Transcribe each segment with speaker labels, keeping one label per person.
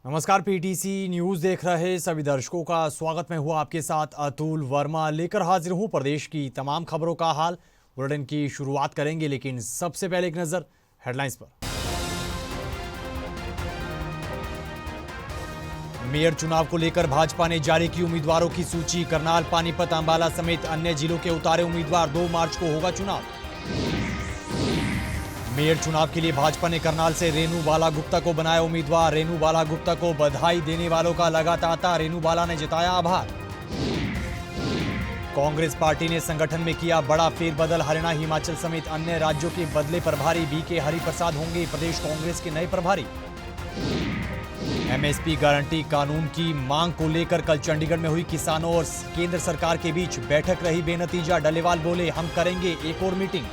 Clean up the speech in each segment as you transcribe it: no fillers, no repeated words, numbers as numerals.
Speaker 1: नमस्कार, PTC news देख रहे सभी दर्शकों का स्वागत। मैं हुआ आपके साथ अतुल वर्मा, लेकर हाजिर हूं प्रदेश की तमाम खबरों का हाल। बुलेटिन की शुरुआत करेंगे, लेकिन सबसे पहले एक नजर हेडलाइंस पर। मेयर चुनाव को लेकर भाजपा ने जारी की उम्मीदवारों की सूची। करनाल, पानीपत, अंबाला समेत अन्य जिलों के उतारे उम्मीदवार। 2 मार्च को होगा चुनाव। मेयर चुनाव के लिए भाजपा ने करनाल से रेनू बाला गुप्ता को बनाया उम्मीदवार। रेनू बाला गुप्ता को बधाई देने वालों का लगा तांता। रेनू बाला ने जताया आभार। कांग्रेस पार्टी ने संगठन में किया बड़ा फेरबदल। हरियाणा, हिमाचल समेत अन्य राज्यों के बदले प्रभारी। बीके हरिप्रसाद होंगे प्रदेश कांग्रेस के नए प्रभारी। एमएसपी गारंटी कानून की मांग को लेकर कल चंडीगढ़ में हुई किसानों और केंद्र सरकार के बीच बैठक रही बेनतीजा। डलेवाल बोले, हम करेंगे एक और मीटिंग।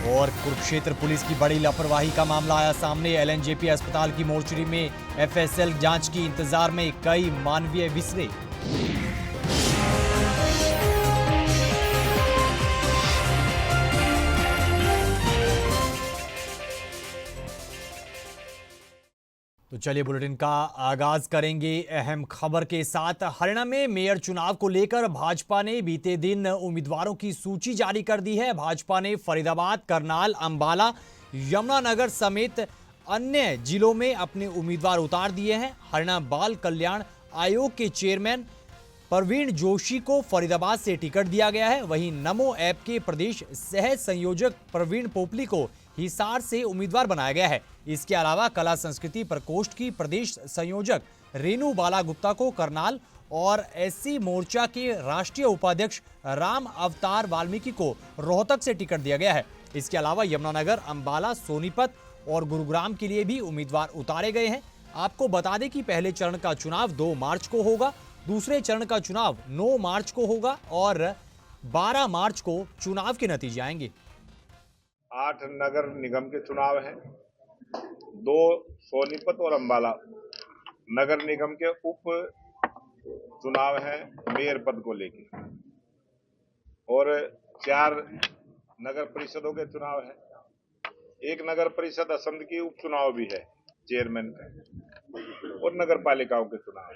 Speaker 1: और कुरुक्षेत्र पुलिस की बड़ी लापरवाही का मामला आया सामने। एलएनजेपी अस्पताल की मोर्चरी में एफएसएल जांच की इंतजार में कई मानवीय विसरे। तो चलिए बुलेटिन का आगाज करेंगे अहम खबर के साथ। हरियाणा में मेयर चुनाव को लेकर भाजपा ने बीते दिन उम्मीदवारों की सूची जारी कर दी है। भाजपा ने फरीदाबाद, करनाल, अंबाला, यमुनानगर समेत अन्य जिलों में अपने उम्मीदवार उतार दिए हैं। हरियाणा बाल कल्याण आयोग के चेयरमैन प्रवीण जोशी को फरीदाबाद से टिकट दिया गया है। वहीं नमो ऐप के प्रदेश सह संयोजक प्रवीण पोपली को हिसार से उम्मीदवार बनाया गया है। इसके अलावा कला संस्कृति प्रकोष्ठ की प्रदेश संयोजक रेनू बाला गुप्ता को करनाल और एससी मोर्चा के राष्ट्रीय उपाध्यक्ष राम अवतार वाल्मीकि को रोहतक से टिकट दिया गया है। इसके अलावा यमुनानगर, अंबाला, सोनीपत और गुरुग्राम के लिए भी उम्मीदवार उतारे गए हैं। आपको बता दें कि पहले चरण का चुनाव 2 मार्च को होगा, दूसरे चरण का चुनाव 9 मार्च को होगा और 12 मार्च को चुनाव के नतीजे आएंगे।
Speaker 2: 8 नगर निगम के चुनाव हैं, 2 सोनीपत और अंबाला नगर निगम के उप चुनाव हैं मेयर पद को लेके, और 4 नगर परिषदों के चुनाव हैं। 1 नगर परिषद असंध की उपचुनाव भी है चेयरमैन का, और नगर पालिकाओं के चुनाव।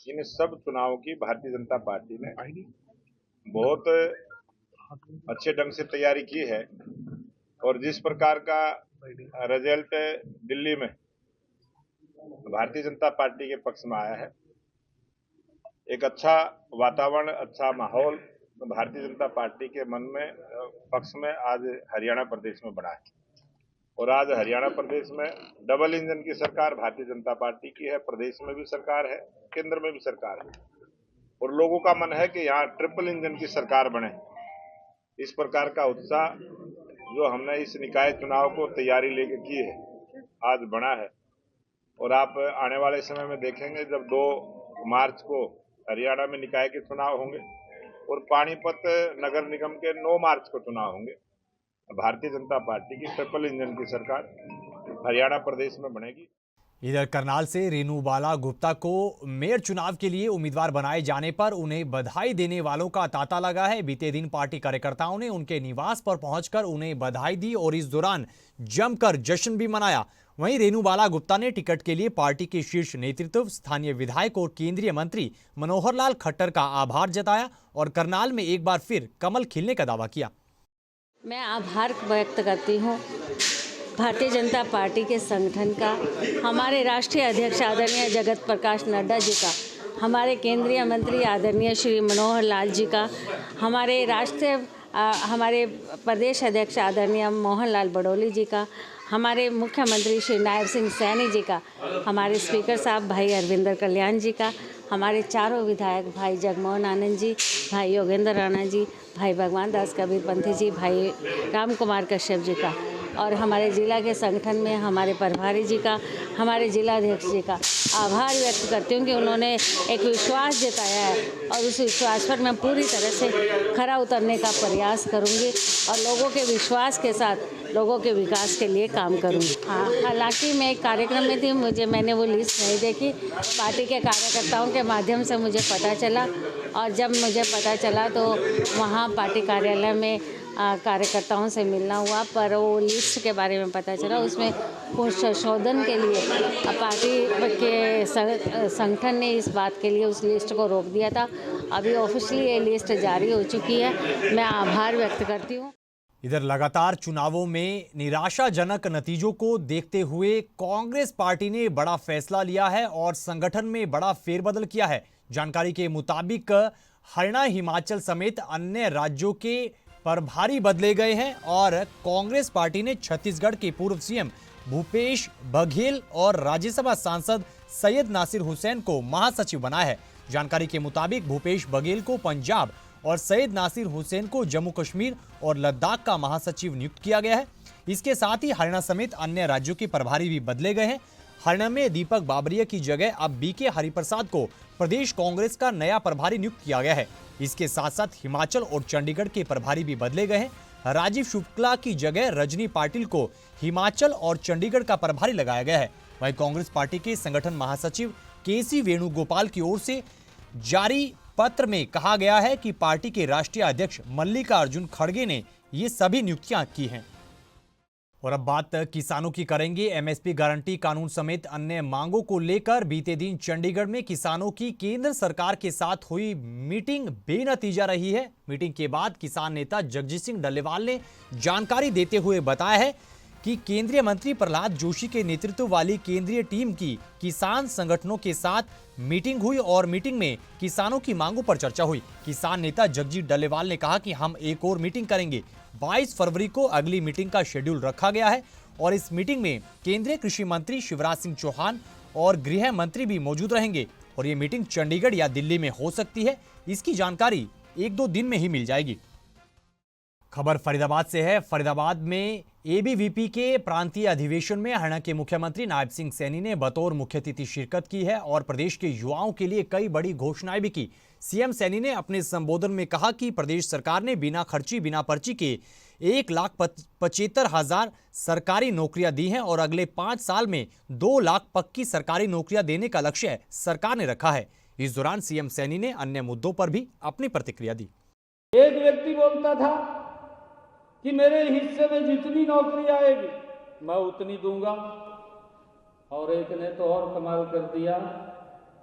Speaker 2: इन सब चुनावों की भारतीय जनता पार्टी ने बहुत अच्छे ढंग से तैयारी की है, और जिस प्रकार का रिजल्ट दिल्ली में भारतीय जनता पार्टी के पक्ष में आया है, एक अच्छा वातावरण, अच्छा माहौल भारतीय जनता पार्टी के मन में पक्ष में आज हरियाणा प्रदेश में बना है। और आज हरियाणा प्रदेश में डबल इंजन की सरकार भारतीय जनता पार्टी की है। प्रदेश में भी सरकार है, केंद्र में भी सरकार है, और लोगों का मन है कि यहाँ ट्रिपल इंजन की सरकार बने। इस प्रकार का उत्साह जो हमने इस निकाय चुनाव को तैयारी लेके की है, आज बना है। और आप आने वाले समय में देखेंगे जब 2 मार्च को हरियाणा में निकाय के चुनाव होंगे और पानीपत नगर निगम के 9 मार्च को चुनाव होंगे, भारतीय जनता पार्टी की ट्रिपल इंजन की सरकार हरियाणा प्रदेश में बनेगी।
Speaker 1: इधर करनाल से रेनू बाला गुप्ता को मेयर चुनाव के लिए उम्मीदवार बनाए जाने पर उन्हें बधाई देने वालों का तांता लगा है। बीते दिन पार्टी कार्यकर्ताओं ने उनके निवास पर पहुंचकर उन्हें बधाई दी और इस दौरान जमकर जश्न भी मनाया। वहीं रेनू बाला गुप्ता ने टिकट के लिए पार्टी के शीर्ष नेतृत्व, स्थानीय विधायक और केंद्रीय मंत्री मनोहर लाल खट्टर का आभार जताया और करनाल में एक बार फिर कमल खिलने का दावा किया।
Speaker 3: मैं आभार व्यक्त करती हूँ भारतीय जनता पार्टी के संगठन का, हमारे राष्ट्रीय अध्यक्ष आदरणीय जगत प्रकाश नड्डा जी का, हमारे केंद्रीय मंत्री आदरणीय श्री मनोहर लाल जी का, हमारे प्रदेश अध्यक्ष आदरणीय मोहन लाल बडोली जी का, हमारे मुख्यमंत्री श्री नायब सिंह सैनी जी का, हमारे स्पीकर साहब भाई अरविंदर कल्याण जी का, हमारे चारों विधायक भाई जगमोहन आनंद जी, भाई योगेंद्र राणा जी, भाई भगवान दास कबीर पंथी जी, भाई राम कुमार कश्यप जी का, और हमारे ज़िला के संगठन में हमारे प्रभारी जी का, हमारे जिलाध्यक्ष जी का आभार व्यक्त करती हूँ कि उन्होंने एक विश्वास जताया है, और उस विश्वास पर मैं पूरी तरह से खरा उतरने का प्रयास करूँगी और लोगों के विश्वास के साथ लोगों के विकास के लिए काम करूँगी। हाँ, हालांकि मैं एक कार्यक्रम में थी, मैंने वो लिस्ट नहीं देखी। पार्टी के कार्यकर्ताओं के माध्यम से मुझे पता चला, और जब मुझे पता चला तो वहाँ पार्टी कार्यालय में कार्यकर्ताओं से मिलना हुआ, पर वो लिस्ट के बारे में पता चला उसमें कुछ संशोधन के लिए पार्टी के संगठन ने इस बात के लिए उस लिस्ट को रोक दिया था। अभी ऑफिशियली ये लिस्ट जारी हो चुकी है। मैं आभार व्यक्त करती हूँ।
Speaker 1: इधर लगातार चुनावों में निराशाजनक नतीजों को देखते हुए कांग्रेस पार्टी ने बड़ा फैसला लिया है और संगठन में बड़ा फेरबदल किया है। जानकारी के मुताबिक हरियाणा, हिमाचल समेत अन्य राज्यों के प्रभारी बदले गए हैं और कांग्रेस पार्टी ने छत्तीसगढ़ के पूर्व सीएम भूपेश बघेल और राज्यसभा सांसद सैयद नासिर हुसैन को महासचिव बनाया है। जानकारी के मुताबिक भूपेश बघेल को पंजाब और सैयद नासिर हुसैन को जम्मू कश्मीर और लद्दाख का महासचिव नियुक्त किया गया है। इसके साथ ही हरियाणा समेत अन्य राज्यों के प्रभारी भी बदले गए हैं। हरियाणा में दीपक बाबरिया की जगह अब बीके हरिप्रसाद को प्रदेश कांग्रेस का नया प्रभारी नियुक्त किया गया है। इसके साथ साथ हिमाचल और चंडीगढ़ के प्रभारी भी बदले गए हैं। राजीव शुक्ला की जगह रजनी पाटिल को हिमाचल और चंडीगढ़ का प्रभारी लगाया गया है। वहीं कांग्रेस पार्टी के संगठन महासचिव केसी वेणुगोपाल की ओर से जारी पत्र में कहा गया है कि पार्टी के राष्ट्रीय अध्यक्ष मल्लिकार्जुन खड़गे ने ये सभी नियुक्तियां की हैं। और अब बात किसानों की करेंगे। एमएसपी गारंटी कानून समेत अन्य मांगों को लेकर बीते दिन चंडीगढ़ में किसानों की केंद्र सरकार के साथ हुई मीटिंग बेनतीजा रही है। मीटिंग के बाद किसान नेता जगजीत सिंह डल्लेवाल ने जानकारी देते हुए बताया है कि केंद्रीय मंत्री प्रहलाद जोशी के नेतृत्व वाली केंद्रीय टीम की किसान संगठनों के साथ मीटिंग हुई और मीटिंग में किसानों की मांगों पर चर्चा हुई। किसान नेता जगजीत डल्लेवाल ने कहा कि हम एक और मीटिंग करेंगे। 22 फरवरी को अगली मीटिंग का शेड्यूल रखा गया है और इस मीटिंग में केंद्रीय कृषि मंत्री शिवराज सिंह चौहान और गृह मंत्री भी मौजूद रहेंगे और ये मीटिंग चंडीगढ़ या दिल्ली में हो सकती है। इसकी जानकारी 1-2 दिन में ही मिल जाएगी। खबर फरीदाबाद से है। फरीदाबाद में एबीवीपी के प्रांतीय अधिवेशन में हरियाणा के मुख्यमंत्री नायब सिंह सैनी ने बतौर मुख्य अतिथि शिरकत की है और प्रदेश के युवाओं के लिए कई बड़ी घोषणाएं भी की। सीएम सैनी ने अपने संबोधन में कहा कि प्रदेश सरकार ने बिना खर्ची बिना पर्ची के 1,75,000 सरकारी नौकरियां दी हैं और अगले 5 साल में 2 लाख पक्की सरकारी नौकरियां देने का लक्ष्य सरकार ने रखा है। इस दौरान सीएम सैनी ने अन्य मुद्दों पर भी अपनी प्रतिक्रिया दी।
Speaker 4: एक व्यक्ति बोलता था कि मेरे हिस्से में जितनी नौकरी आएगी मैं उतनी दूंगा, और एक ने तो और कमाल कर दिया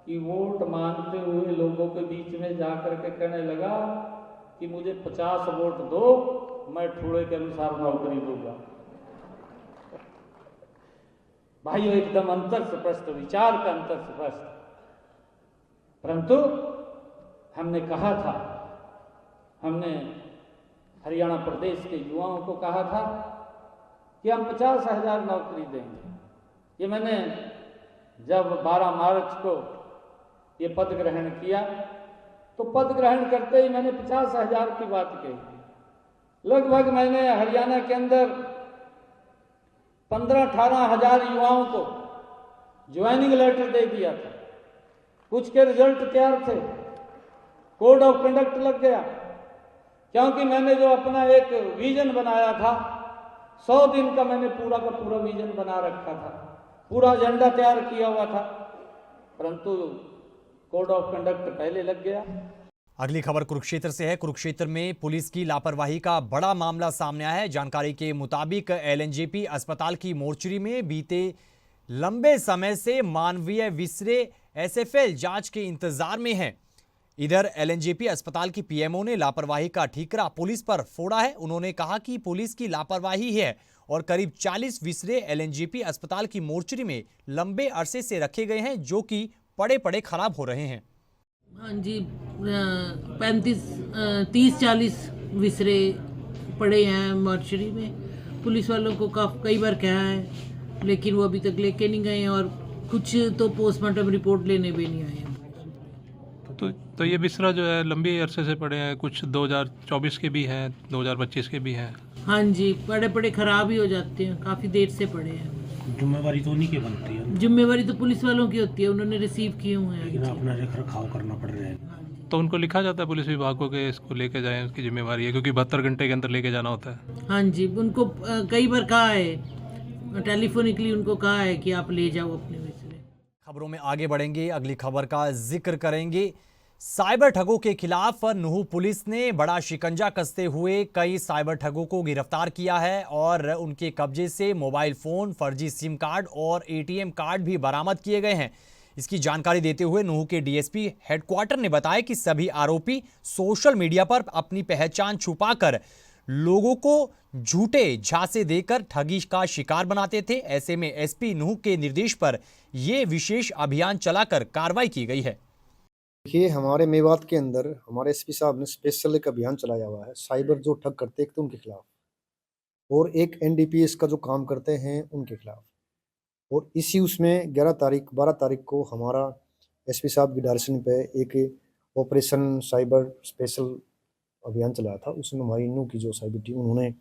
Speaker 4: कि वोट मांगते हुए लोगों के बीच में जाकर के कहने लगा कि मुझे 50 वोट दो, मैं ठूड़े के अनुसार नौकरी दूंगा। भाइयों, एकदम अंतर स्पष्ट विचार का अंतर स्पष्ट। परंतु हमने कहा था, हमने हरियाणा प्रदेश के युवाओं को कहा था कि हम 50,000 नौकरी देंगे। ये मैंने जब 12 मार्च को ये पद ग्रहण किया तो पद ग्रहण करते ही मैंने 50,000 की बात कही। लगभग मैंने हरियाणा के अंदर 15-18 हजार युवाओं को ज्वाइनिंग लेटर दे दिया था। कुछ के रिजल्ट तैयार थे, कोड ऑफ कंडक्ट लग गया, क्योंकि मैंने जो अपना एक विजन बनाया था 100 दिन का मैंने पूरा का पूरा विजन बना रखा था, पूरा एजेंडा तैयार किया हुआ था, परंतु कोड ऑफ कंडक्ट पहले लग गया।
Speaker 1: अगली खबर कुरुक्षेत्र से है। कुरुक्षेत्र में पुलिस की लापरवाही का बड़ा मामला सामने आया है। जानकारी के मुताबिक एलएनजेपी अस्पताल की मोर्चरी में बीते लंबे समय से मानवीय विसरे एसएफएल जांच के इंतजार में है। इधर एलएनजेपी अस्पताल की पीएमओ ने लापरवाही का ठीकरा पुलिस पर फोड़ा है। उन्होंने कहा कि पुलिस की लापरवाही है और करीब 40 विसरे एलएनजेपी अस्पताल की मोर्चरी में लंबे अरसे से रखे गए हैं, जो कि पड़े पड़े खराब हो रहे हैं।
Speaker 5: हाँ जी, 30-40 विसरे पड़े हैं मोर्चरी में। पुलिस वालों को कई बार कहा है, लेकिन वो अभी तक लेके नहीं गए हैं और कुछ तो पोस्टमार्टम रिपोर्ट लेने भी नहीं आए हैं।
Speaker 6: तो ये बिस्तरा जो है लंबी अरसे से पड़े हैं, कुछ 2024 के भी हैं, 2025 के भी हैं।
Speaker 5: हाँ जी, पड़े पड़े खराब ही हो जाते हैं, काफ़ी देर से पड़े हैं।
Speaker 7: जिम्मेवारी तो उन्हीं की बनती है।
Speaker 5: जिम्मेवारी तो पुलिस वालों की होती है, उन्होंने रिसीव किए हुए हैं,
Speaker 7: लेकिन अपना रख रखाव करना पड़ रहा है।
Speaker 6: तो उनको लिखा जाता है पुलिस विभाग को कि इसको लेके जाएं, उसकी जिम्मेवारी है, क्योंकि 72 घंटे के अंदर लेके जाना होता है।
Speaker 5: हाँ जी, उनको कई बार कहा है, टेलीफोनिकली उनको कहा है कि आप ले जाओ अपने विसरे।
Speaker 1: खबरों में आगे बढ़ेंगे। अगली खबर का जिक्र करेंगे। साइबर ठगों के खिलाफ नूंह पुलिस ने बड़ा शिकंजा कसते हुए कई साइबर ठगों को गिरफ्तार किया है और उनके कब्जे से मोबाइल फोन, फर्जी सिम कार्ड और एटीएम कार्ड भी बरामद किए गए हैं। इसकी जानकारी देते हुए नूंह के डीएसपी हेडक्वार्टर ने बताया कि सभी आरोपी सोशल मीडिया पर अपनी पहचान छुपाकर लोगों को झूठे झांसे देकर ठगी का शिकार बनाते थे। ऐसे में एसपी नूंह के निर्देश पर यह विशेष अभियान चलाकर कार्रवाई की गई है।
Speaker 8: देखिए, हमारे मेवात के अंदर हमारे एसपी साहब ने स्पेशल एक अभियान चलाया हुआ है साइबर जो ठग करते हैं तो उनके खिलाफ, और एक एनडीपीएस का जो काम करते हैं उनके खिलाफ। और इसी उसमें 12 तारीख को हमारा एसपी साहब की डायरेक्शन पे एक ऑपरेशन साइबर स्पेशल अभियान चलाया था। उसमें हमारी नूंह की जो साइबर टीम, उन्होंने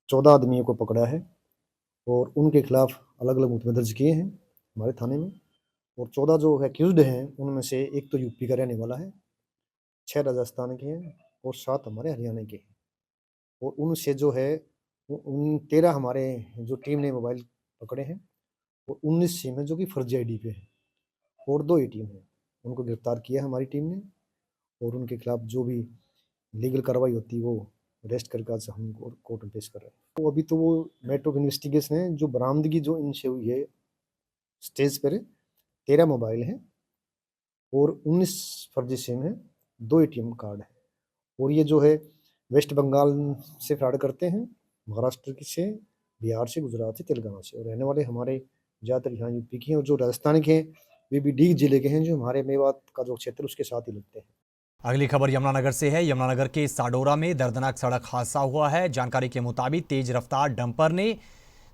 Speaker 8: 14 आदमियों को पकड़ा है और उनके खिलाफ अलग अलग मुकदमे दर्ज किए हैं हमारे थाने में। और 14 जो एक्यूज्ड हैं उनमें से एक तो यूपी का रहने वाला है, 6 राजस्थान के हैं और 7 हमारे हरियाणा के हैं। और उनसे जो है उन 13 हमारे जो टीम ने मोबाइल पकड़े हैं और 19 सिम है जो कि फर्जी आईडी पे है और 2 एटीएम है, उनको गिरफ्तार किया है हमारी टीम ने। और उनके खिलाफ जो भी लीगल कार्रवाई होती है वो अरेस्ट करके आज हम कोर्ट में पेश कर रहे हैं। तो अभी तो वो मैटर ऑफ इन्वेस्टिगेशन है। जो बरामदगी जो इनसे हुई है स्टेज पर 13 मोबाइल हैं और 19 फर्जी सिम है, 2 एटीएम कार्ड है। और ये जो है वेस्ट बंगाल से फ्रॉड करते हैं, महाराष्ट्र से, बिहार से, गुजरात से, तेलंगाना से, और रहने वाले हमारे ज़्यादातर यहाँ यूपी के हैं। और जो राजस्थान के हैं वे भी डीग जिले के हैं, जो हमारे मेवात का जो क्षेत्र उसके साथ ही लगते हैं।
Speaker 1: अगली खबर यमुनानगर से है। यमुनानगर के साडोरा में दर्दनाक सड़क हादसा हुआ है। जानकारी के मुताबिक तेज रफ्तार डंपर ने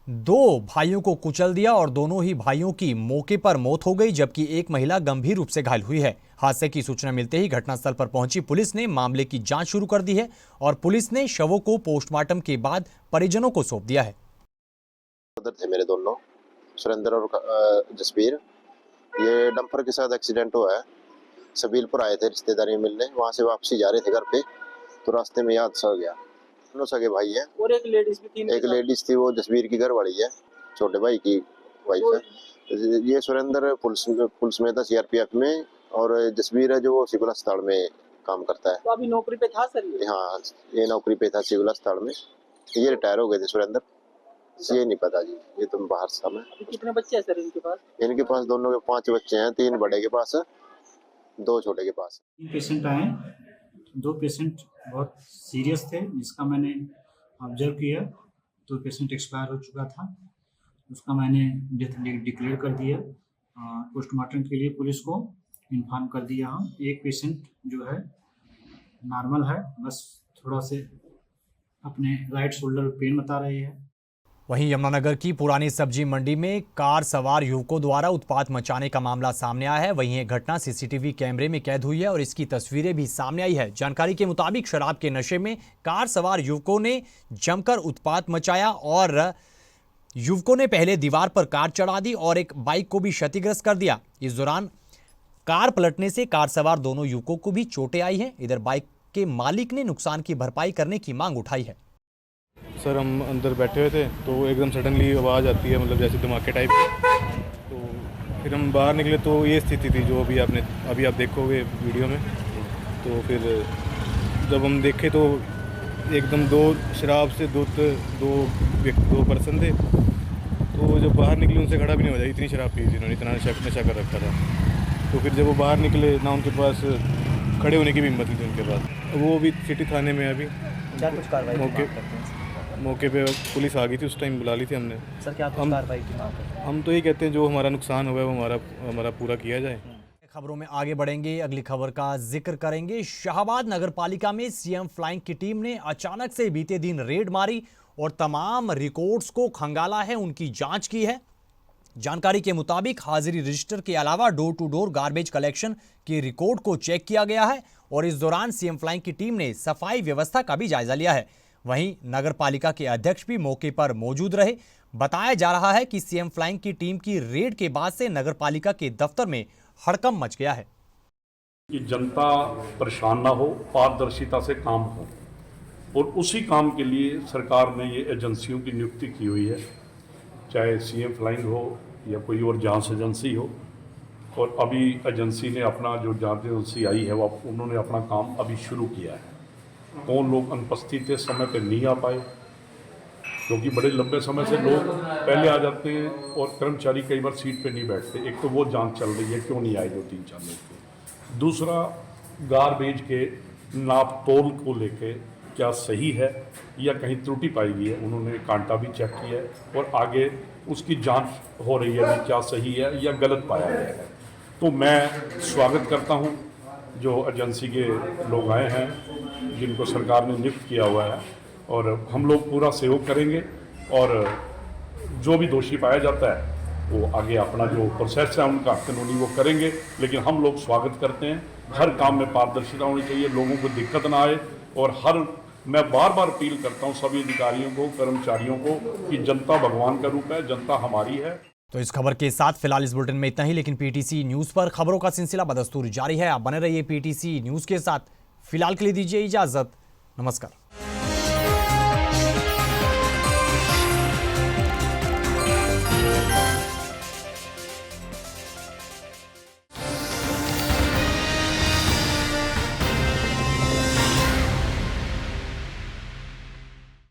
Speaker 1: 2 भाइयों को कुचल दिया और दोनों ही भाइयों की मौके पर मौत हो गई, जबकि एक महिला गंभीर रूप से घायल हुई है। हादसे की सूचना मिलते ही घटनास्थल पर पहुंची पुलिस ने मामले की जांच शुरू कर दी है और पुलिस ने शवों को पोस्टमार्टम के बाद परिजनों को सौंप दिया है।
Speaker 9: थे मेरे दोनों सुरेंद्र और जसबीर, ये डंपर के साथ एक्सीडेंट हुआ है। सबीलपुर आए थे रिश्तेदारी मिलने, वहाँ से वापसी जा रहे थे घर पे, तो रास्ते में हादसा हो गया। दोनों सगे भाई है
Speaker 10: और एक लेडीज भी थी।
Speaker 9: एक लेडीज थी, वो जसबीर की घर वाली है, छोटे भाई की वाइफ है। ये सुरेंद्र पुलिस में था सीआरपीएफ में, और जसबीर है जो वो सिविल अस्पताल में काम करता है।
Speaker 10: तो अभी नौकरी पे था सर ये?
Speaker 9: हाँ, ये नौकरी पे था सिविल अस्पताल में। ये रिटायर हो गए थे सुरेंद्र, ये नहीं पता जी, ये तुम बाहर से समय।
Speaker 10: कितने बच्चे हैं सर इनके पास?
Speaker 9: इनके पास दोनों के 5 बच्चे हैं, 3 बड़े के पास है, 2 छोटे के पास।
Speaker 7: 3 पेशेंट आए, 2 पेशेंट बहुत सीरियस थे जिसका मैंने ऑब्जर्व किया। 2 पेशेंट एक्सपायर हो चुका था, उसका मैंने डेथ डिक्लेयर कर दिया। पोस्टमार्टम के लिए पुलिस को इन्फॉर्म कर दिया। हम एक पेशेंट जो है नॉर्मल है, बस थोड़ा से अपने राइट शोल्डर पेन बता रही है।
Speaker 1: वहीं यमुनानगर की पुरानी सब्जी मंडी में कार सवार युवकों द्वारा उत्पात मचाने का मामला सामने आया है। वहीं यह घटना सीसीटीवी कैमरे में कैद हुई है और इसकी तस्वीरें भी सामने आई है। जानकारी के मुताबिक शराब के नशे में कार सवार युवकों ने जमकर उत्पात मचाया और युवकों ने पहले दीवार पर कार चढ़ा दी और एक बाइक को भी क्षतिग्रस्त कर दिया। इस दौरान कार पलटने से कार सवार दोनों युवकों को भी चोटें आई हैं। इधर बाइक के मालिक ने नुकसान की भरपाई करने की मांग उठाई है।
Speaker 11: सर, हम अंदर बैठे हुए थे तो एकदम सडनली आवाज़ आती है, मतलब जैसे धमाके टाइप। तो फिर हम बाहर निकले तो ये स्थिति थी जो अभी आप देखोगे वीडियो में। तो फिर जब हम देखे तो एकदम 2 शराब से दो पर्सन थे। तो जब बाहर निकले उनसे खड़ा भी नहीं हो जाए, इतनी शराब पी थी उन्होंने, इतना नशा कर रखा था। तो फिर जब वो बाहर निकले ना उनके पास खड़े होने की भी हिम्मत नहीं थी उनके पास। वो भी सिटी थाने में अभी
Speaker 10: क्या कुछ कार्रवाई
Speaker 11: मौके पे पुलिस आ गई थी, उस टाइम बुला ली थी हमने।
Speaker 10: सर क्या कुछ कार्रवाई की मांग करते हैं?
Speaker 11: हम तो ये कहते हैं जो हमारा नुकसान हुआ है वो हमारा पूरा किया जाए।
Speaker 1: खबरों में आगे बढ़ेंगे, अगली खबर का जिक्र करेंगे। शाहबाद नगरपालिका में सीएम फ्लाइंग की टीम ने अचानक से बीते दिन रेड मारी और तमाम रिकॉर्ड्स को खंगाला है, उनकी जांच की है। जानकारी के मुताबिक हाजिरी रजिस्टर के अलावा door to door garbage collection के रिकॉर्ड को चेक किया गया है और इस दौरान सीएम फ्लाइंग की टीम ने सफाई व्यवस्था का भी जायजा लिया है। वहीं नगरपालिका के अध्यक्ष भी मौके पर मौजूद रहे। बताया जा रहा है कि सीएम फ्लाइंग की टीम की रेड के बाद से नगरपालिका के दफ्तर में हड़कंप मच गया है।
Speaker 12: कि जनता परेशान ना हो, पारदर्शिता से काम हो, और उसी काम के लिए सरकार ने ये एजेंसियों की नियुक्ति की हुई है, चाहे सीएम फ्लाइंग हो या कोई और जांच एजेंसी हो। और अभी एजेंसी ने अपना जो जांच एजेंसी आई है वो उन्होंने अपना काम अभी शुरू किया है। कौन लोग अनुपस्थित थे, समय पर नहीं आ पाए, क्योंकि बड़े लंबे समय से लोग पहले आ जाते हैं और कर्मचारी कई बार सीट पे नहीं बैठते। एक तो वो जांच चल रही है, क्यों नहीं आए जो 3-4 लोग थे। दूसरा, गारबेज के नाप तोल को लेके क्या सही है या कहीं त्रुटि पाई गई है, उन्होंने कांटा भी चेक किया है और आगे उसकी जांच हो रही है कि क्या सही है या गलत पाया गया है। तो मैं स्वागत करता हूं जो एजेंसी के लोग आए हैं, जिनको सरकार ने नियुक्त किया हुआ है, और हम लोग पूरा सहयोग करेंगे और जो भी दोषी पाया जाता है वो आगे अपना जो प्रोसेस है उनका कानूनी वो करेंगे। लेकिन हम लोग स्वागत करते हैं, हर काम में पारदर्शिता होनी चाहिए, लोगों को दिक्कत ना आए। और मैं बार बार अपील करता हूं सभी अधिकारियों को, कर्मचारियों को कि जनता भगवान का रूप है, जनता हमारी है।
Speaker 1: तो इस खबर के साथ फिलहाल इस बुलेटिन में इतना ही, लेकिन पीटीसी न्यूज पर खबरों का सिलसिला बदस्तूर जारी है। आप बने रहिए पीटीसी न्यूज के साथ। फिलहाल के लिए दीजिए इजाजत। नमस्कार।